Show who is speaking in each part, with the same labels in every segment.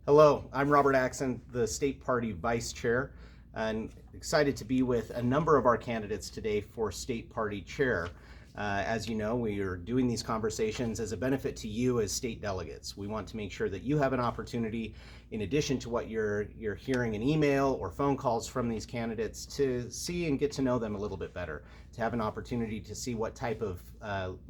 Speaker 1: Hello, I'm Robert Axon, the State Party Vice Chair, and excited to be with a number of our candidates today for State Party Chair. As you know, we are doing these conversations as a benefit to you as state delegates. We want to make sure that you have an opportunity, in addition to what you're hearing in email or phone calls from these candidates, to see and get to know them a little bit better, to have an opportunity to see what type of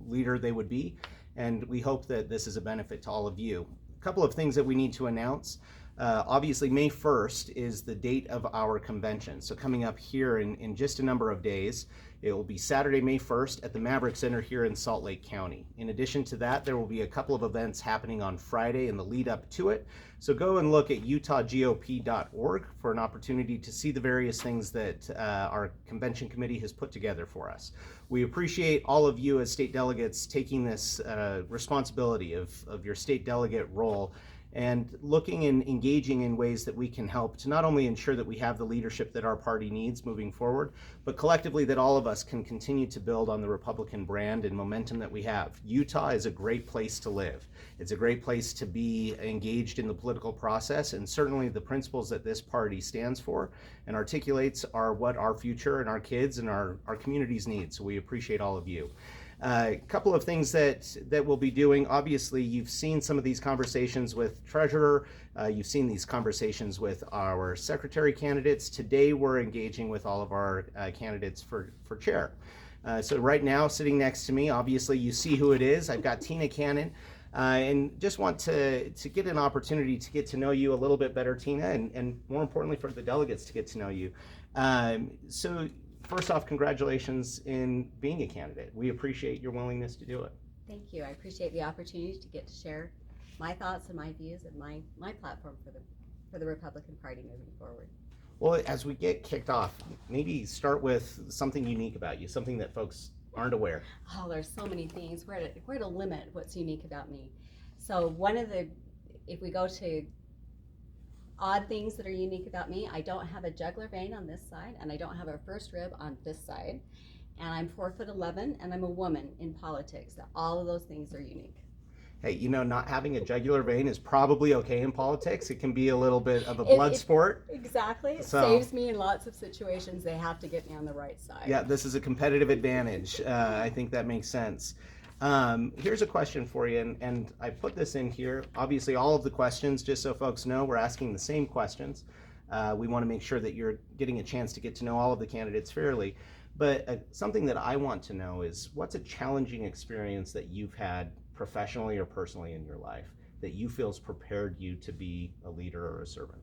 Speaker 1: leader they would be. And we hope that this is a benefit to all of you. A couple of things that we need to announce. Obviously, May 1st is the date of our convention. So coming up here in just a number of days, it will be Saturday, May 1st at the Maverick Center here in Salt Lake County. In addition to that, there will be a couple of events happening on Friday in the lead up to it. So go and look at utahgop.org for an opportunity to see the various things that our convention committee has put together for us. We appreciate all of you as state delegates taking this responsibility of your state delegate role and looking and engaging in ways that we can help to not only ensure that we have the leadership that our party needs moving forward, but collectively that all of us can continue to build on the Republican brand and momentum that we have. Utah is a great place to live. It's a great place to be engaged in the political process, and certainly the principles that this party stands for and articulates are what our future and our kids and our communities need. So we appreciate all of you. A couple of things that we'll be doing. Obviously, you've seen some of these conversations with Treasurer. You've seen these conversations with our Secretary candidates. Today, we're engaging with all of our candidates for Chair. So right now, sitting next to me, obviously, you see who it is. I've got Tina Cannon. And just want to get an opportunity to get to know you a little bit better, Tina, and more importantly, for the delegates to get to know you. So first off, congratulations in being a candidate. We appreciate your willingness to do it.
Speaker 2: Thank you. I appreciate the opportunity to get to share my thoughts and my views and my platform for the Republican Party moving forward.
Speaker 1: Well, as we get kicked off, maybe start with something unique about you, something that folks aren't aware.
Speaker 2: Oh, there's so many things. Where to limit what's unique about me. So if we go to odd things that are unique about me, I don't have a jugular vein on this side, and I don't have a first rib on this side, and I'm 4'11", and I'm a woman in politics. All of those things are unique.
Speaker 1: Hey, you know, not having a jugular vein is probably okay in politics. It can be a little bit of a blood sport.
Speaker 2: Exactly. It saves me in lots of situations. They have to get me on the right side.
Speaker 1: Yeah, this is a competitive advantage. I think that makes sense. Here's a question for you, and I put this in here. Obviously, all of the questions, just so folks know, we're asking the same questions. We want to make sure that you're getting a chance to get to know all of the candidates fairly. But something that I want to know is, what's a challenging experience that you've had professionally or personally in your life that you feel has prepared you to be a leader or a servant?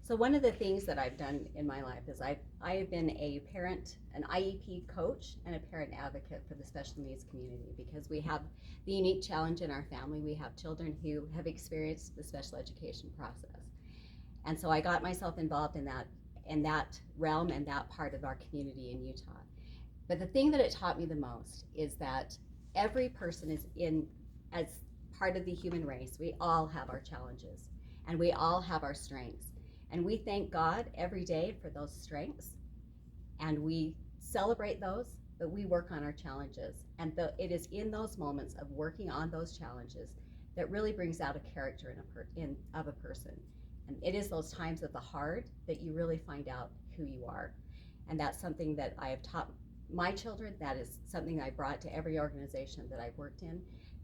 Speaker 2: So one of the things that I've done in my life is I have been a parent, an IEP coach, and a parent advocate for the special needs community, because we have the unique challenge in our family. We have children who have experienced the special education process. And so I got myself involved in that realm and that part of our community in Utah. But the thing that it taught me the most is that every person is as part of the human race. We all have our challenges, and we all have our strengths. And we thank God every day for those strengths, and we celebrate those, but we work on our challenges. And it is in those moments of working on those challenges that really brings out a character of a person. And it is those times of the hard that you really find out who you are. And that's something that I have taught my children. That is something I brought to every organization that I've worked in,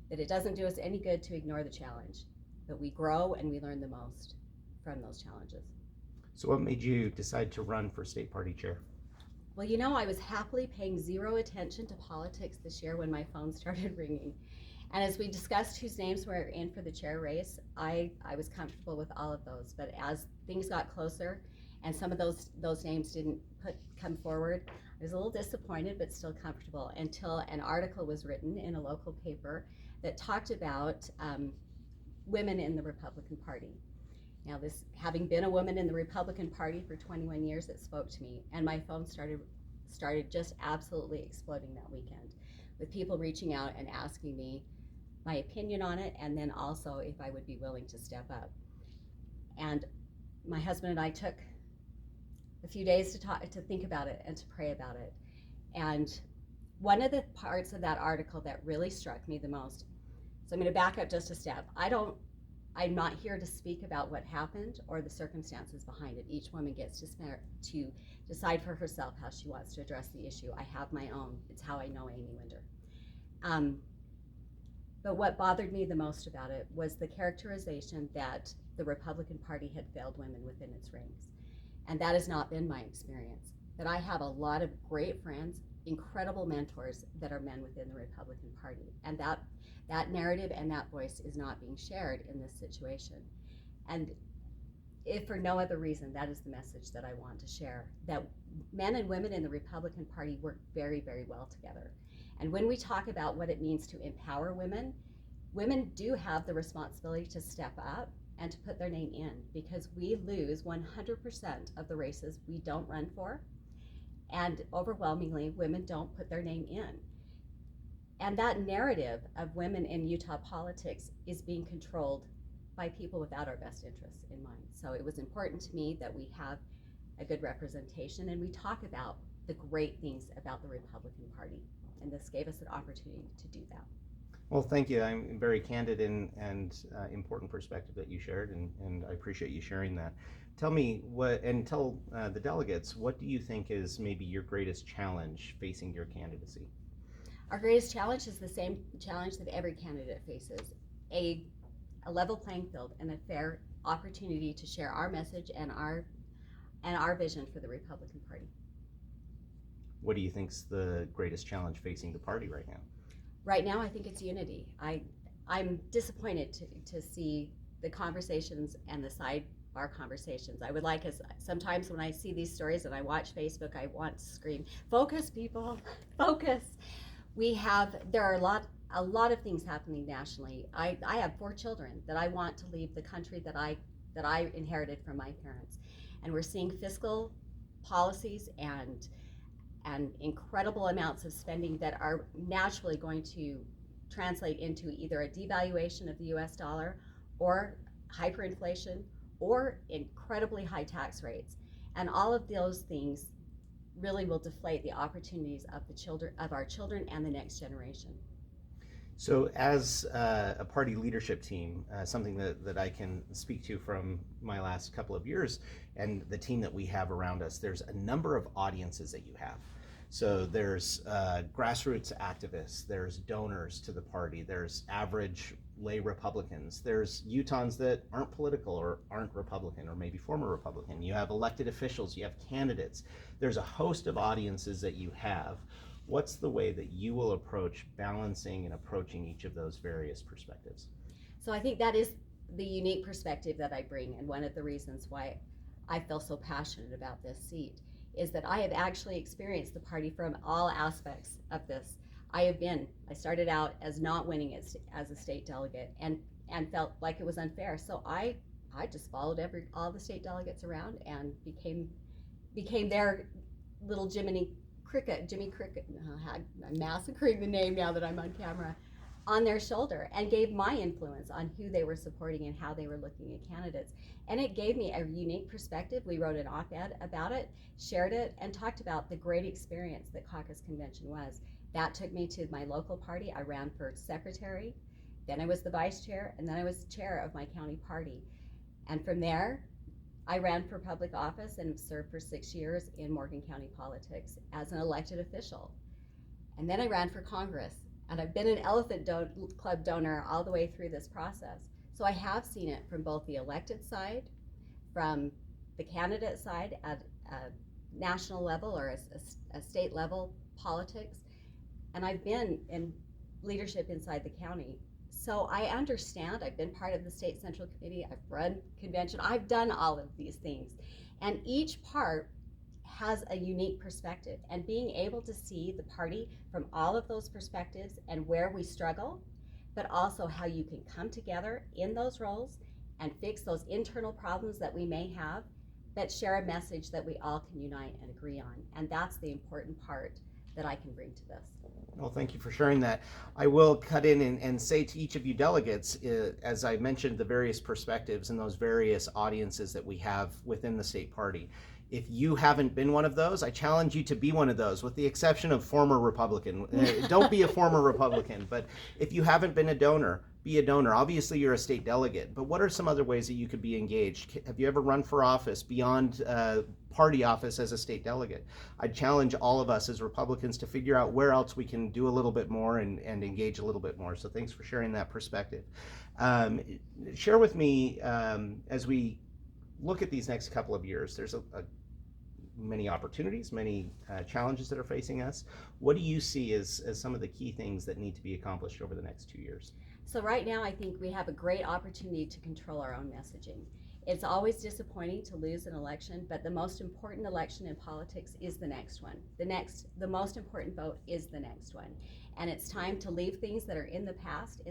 Speaker 2: that it doesn't do us any good to ignore the challenge, but we grow and we learn the most from those challenges.
Speaker 1: So what made you decide to run for state party chair?
Speaker 2: Well, you know, I was happily paying zero attention to politics this year when my phone started ringing. And as we discussed whose names were in for the chair race, I was comfortable with all of those. But as things got closer and some of those names didn't come forward, I was a little disappointed, but still comfortable, until an article was written in a local paper that talked about women in the Republican Party. Now, this, having been a woman in the Republican Party for 21 years, it spoke to me, and my phone started just absolutely exploding that weekend, with people reaching out and asking me my opinion on it, and then also if I would be willing to step up. And my husband and I took a few days to think about it and to pray about it. And one of the parts of that article that really struck me the most, so I'm going to back up just a step. I don't I'm not here to speak about what happened or the circumstances behind it. Each woman gets to decide for herself how she wants to address the issue. I have my own. It's how I know Amy Winder. But what bothered me the most about it was the characterization that the Republican Party had failed women within its ranks. And that has not been my experience. That I have a lot of great friends, incredible mentors that are men within the Republican Party. And that narrative and that voice is not being shared in this situation. And if for no other reason, that is the message that I want to share, that men and women in the Republican Party work very, very well together. And when we talk about what it means to empower women, women do have the responsibility to step up and to put their name in, because we lose 100% of the races we don't run for, and overwhelmingly women don't put their name in. And that narrative of women in Utah politics is being controlled by people without our best interests in mind. So it was important to me that we have a good representation and we talk about the great things about the Republican Party. And this gave us an opportunity to do that.
Speaker 1: Well, thank you. I'm very candid and important perspective that you shared, and I appreciate you sharing that. Tell me tell the delegates, what do you think is maybe your greatest challenge facing your candidacy?
Speaker 2: Our greatest challenge is the same challenge that every candidate faces, a level playing field and a fair opportunity to share our message and our vision for the Republican Party.
Speaker 1: What do you think's the greatest challenge facing the party right now?
Speaker 2: Right now, I think it's unity. I'm disappointed to see the conversations and the sidebar conversations. I would like, as sometimes when I see these stories and I watch Facebook, I want to scream, "Focus, people, focus!" There are a lot of things happening nationally. I have 4 children that I want to leave the country that I inherited from my parents, and we're seeing fiscal policies and incredible amounts of spending that are naturally going to translate into either a devaluation of the US dollar or hyperinflation or incredibly high tax rates. And all of those things really will deflate the opportunities of our children and the next generation.
Speaker 1: So as a party leadership team, something that I can speak to from my last couple of years and the team that we have around us, there's a number of audiences that you have. So there's grassroots activists, there's donors to the party, there's average lay Republicans, there's Utahns that aren't political or aren't Republican or maybe former Republican. You have elected officials, you have candidates. There's a host of audiences that you have. What's the way that you will approach balancing and approaching each of those various perspectives?
Speaker 2: So I think that is the unique perspective that I bring, and one of the reasons why I feel so passionate about this seat is that I have actually experienced the party from all aspects of this. I started out as not winning as a state delegate and felt like it was unfair. So I just followed all the state delegates around and became their little Jimmy Cricket. I'm massacring the name now that I'm on camera, on their shoulder, and gave my influence on who they were supporting and how they were looking at candidates. And it gave me a unique perspective. We wrote an op-ed about it, shared it, and talked about the great experience that caucus convention was. That took me to my local party. I ran for secretary, then I was the vice chair, and then I was chair of my county party. And from there, I ran for public office and served for 6 years in Morgan County politics as an elected official. And then I ran for Congress, and I've been an Elephant Club donor all the way through this process. So I have seen it from both the elected side, from the candidate side at a national level or a state level politics, and I've been in leadership inside the county. So I understand. I've been part of the state central committee, I've run convention, I've done all of these things. And each part has a unique perspective, and being able to see the party from all of those perspectives and where we struggle, but also how you can come together in those roles and fix those internal problems that we may have, but share a message that we all can unite and agree on. And that's the important part that I can bring to this.
Speaker 1: Well, thank you for sharing that. I will cut in and say to each of you delegates, as I mentioned, the various perspectives and those various audiences that we have within the state party. If you haven't been one of those, I challenge you to be one of those, with the exception of former Republican. Don't be a former Republican, but if you haven't been a donor, be a donor? Obviously, you're a state delegate, but what are some other ways that you could be engaged? Have you ever run for office beyond party office as a state delegate? I challenge all of us as Republicans to figure out where else we can do a little bit more and engage a little bit more. So thanks for sharing that perspective. Share with me, as we look at these next couple of years, there's many opportunities, many challenges that are facing us. What do you see as some of the key things that need to be accomplished over the next 2 years?
Speaker 2: So right now, I think we have a great opportunity to control our own messaging. It's always disappointing to lose an election, but the most important election in politics is the next one. The most important vote is the next one. And it's time to leave things that are in the past,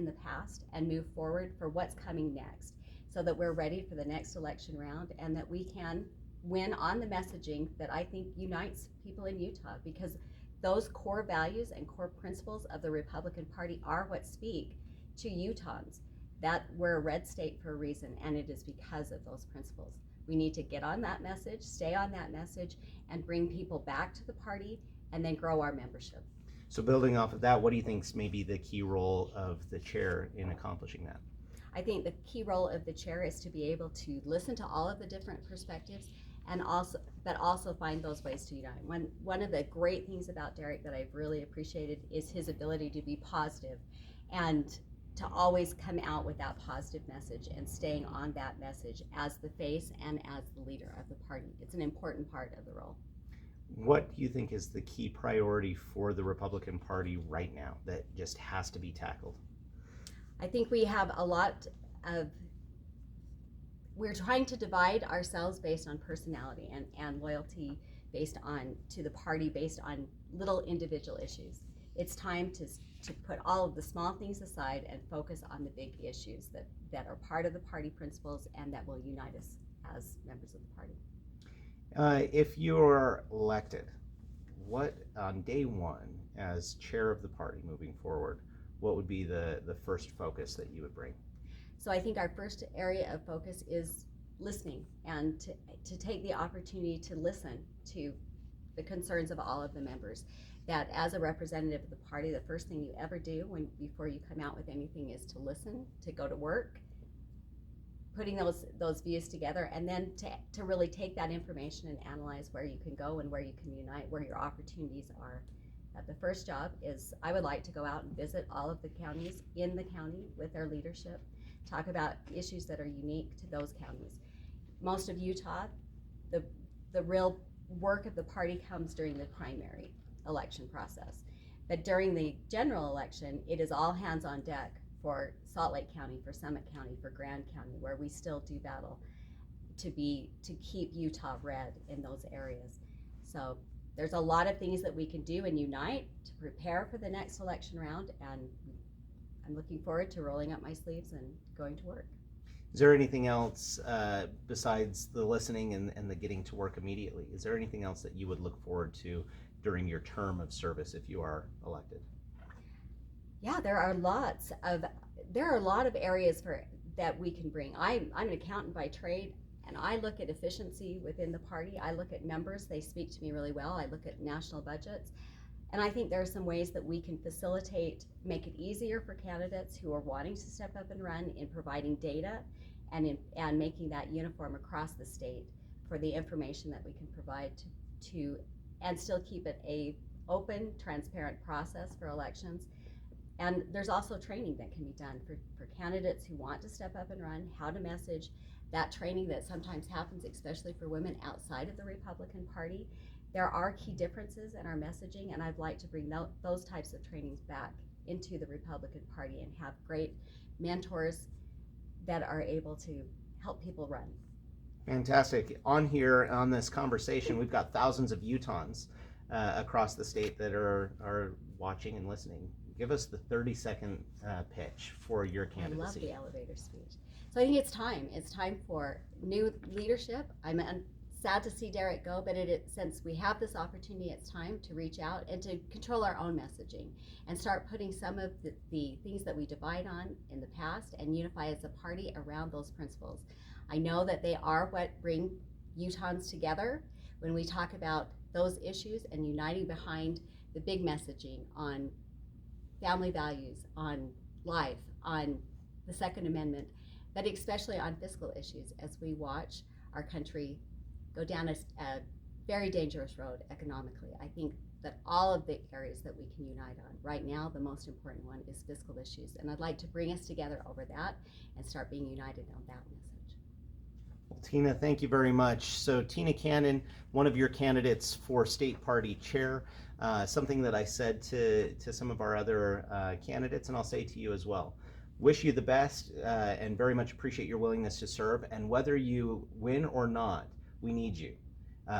Speaker 2: and move forward for what's coming next, so that we're ready for the next election round and that we can win on the messaging that I think unites people in Utah, because those core values and core principles of the Republican Party are what speak to Utahns, that we're a red state for a reason, and it is because of those principles. We need to get on that message, stay on that message, and bring people back to the party, and then grow our membership.
Speaker 1: So building off of that, what do you think is maybe the key role of the chair in accomplishing that?
Speaker 2: I think the key role of the chair is to be able to listen to all of the different perspectives, and also find those ways to unite. One of the great things about Derek that I've really appreciated is his ability to be positive and to always come out with that positive message and staying on that message as the face and as the leader of the party. It's an important part of the role.
Speaker 1: What do you think is the key priority for the Republican Party right now that just has to be tackled?
Speaker 2: I think we have a lot of, we're trying to divide ourselves based on personality and loyalty based on, to the party based on little individual issues. It's time to put all of the small things aside and focus on the big issues that are part of the party principles and that will unite us as members of the party.
Speaker 1: If you're elected, what on day one as chair of the party moving forward, what would be the first focus that you would bring?
Speaker 2: So I think our first area of focus is listening, and to take the opportunity to listen to the concerns of all of the members. That as a representative of the party, the first thing you ever do before you come out with anything is to listen, to go to work, putting those views together, and then to really take that information and analyze where you can go and where you can unite, where your opportunities are. The first job is, I would like to go out and visit all of the counties in the county with their leadership, talk about issues that are unique to those counties. Most of Utah, the real work of the party comes during the primary election process. But during the general election, it is all hands on deck for Salt Lake County, for Summit County, for Grand County, where we still do battle to keep Utah red in those areas. So there's a lot of things that we can do and unite to prepare for the next election round, and I'm looking forward to rolling up my sleeves and going to work.
Speaker 1: Is there anything else besides the listening and the getting to work immediately? Is there anything else that you would look forward to during your term of service if you are elected?
Speaker 2: Yeah, there are a lot of areas that we can bring. I'm an accountant by trade, and I look at efficiency within the party. I look at numbers; they speak to me really well. I look at national budgets, and I think there are some ways that we can facilitate, make it easier for candidates who are wanting to step up and run in providing data, and making that uniform across the state for the information that we can provide to and still keep it a open, transparent process for elections. And there's also training that can be done for candidates who want to step up and run, how to message, that training that sometimes happens, especially for women outside of the Republican Party. There are key differences in our messaging, and I'd like to bring those types of trainings back into the Republican Party and have great mentors that are able to help people run.
Speaker 1: Fantastic. On here, on this conversation, we've got thousands of Utahns across the state that are watching and listening. Give us the 30-second pitch for your candidacy.
Speaker 2: I love the elevator speech. So I think it's time. It's time for new leadership. I'm sad to see Derek go, but since we have this opportunity, it's time to reach out and to control our own messaging and start putting some of the things that we divide on in the past and unify as a party around those principles. I know that they are what bring Utahns together when we talk about those issues and uniting behind the big messaging on family values, on life, on the Second Amendment, but especially on fiscal issues as we watch our country go down a very dangerous road economically. I think that all of the areas that we can unite on right now, the most important one is fiscal issues, and I'd like to bring us together over that and start being united on that message.
Speaker 1: Well, Tina, thank you very much. So Tina Cannon, one of your candidates for state party chair, something that I said to some of our other candidates, and I'll say to you as well. Wish you the best and very much appreciate your willingness to serve, and whether you win or not, we need you.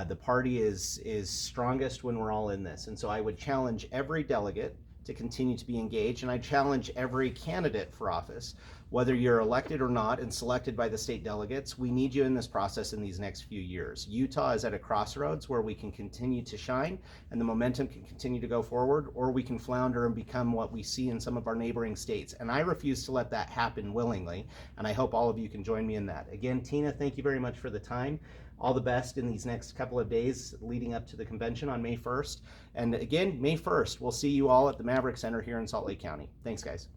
Speaker 1: The party is strongest when we're all in this, and so I would challenge every delegate to continue to be engaged, and I challenge every candidate for office, whether you're elected or not and selected by the state delegates, we need you in this process in these next few years. Utah is at a crossroads where we can continue to shine and the momentum can continue to go forward, or we can flounder and become what we see in some of our neighboring states, and I refuse to let that happen willingly, and I hope all of you can join me in that. Again, Tina, thank you very much for the time. All the best in these next couple of days leading up to the convention on May 1st. And again, May 1st, we'll see you all at the Maverick Center here in Salt Lake County. Thanks, guys.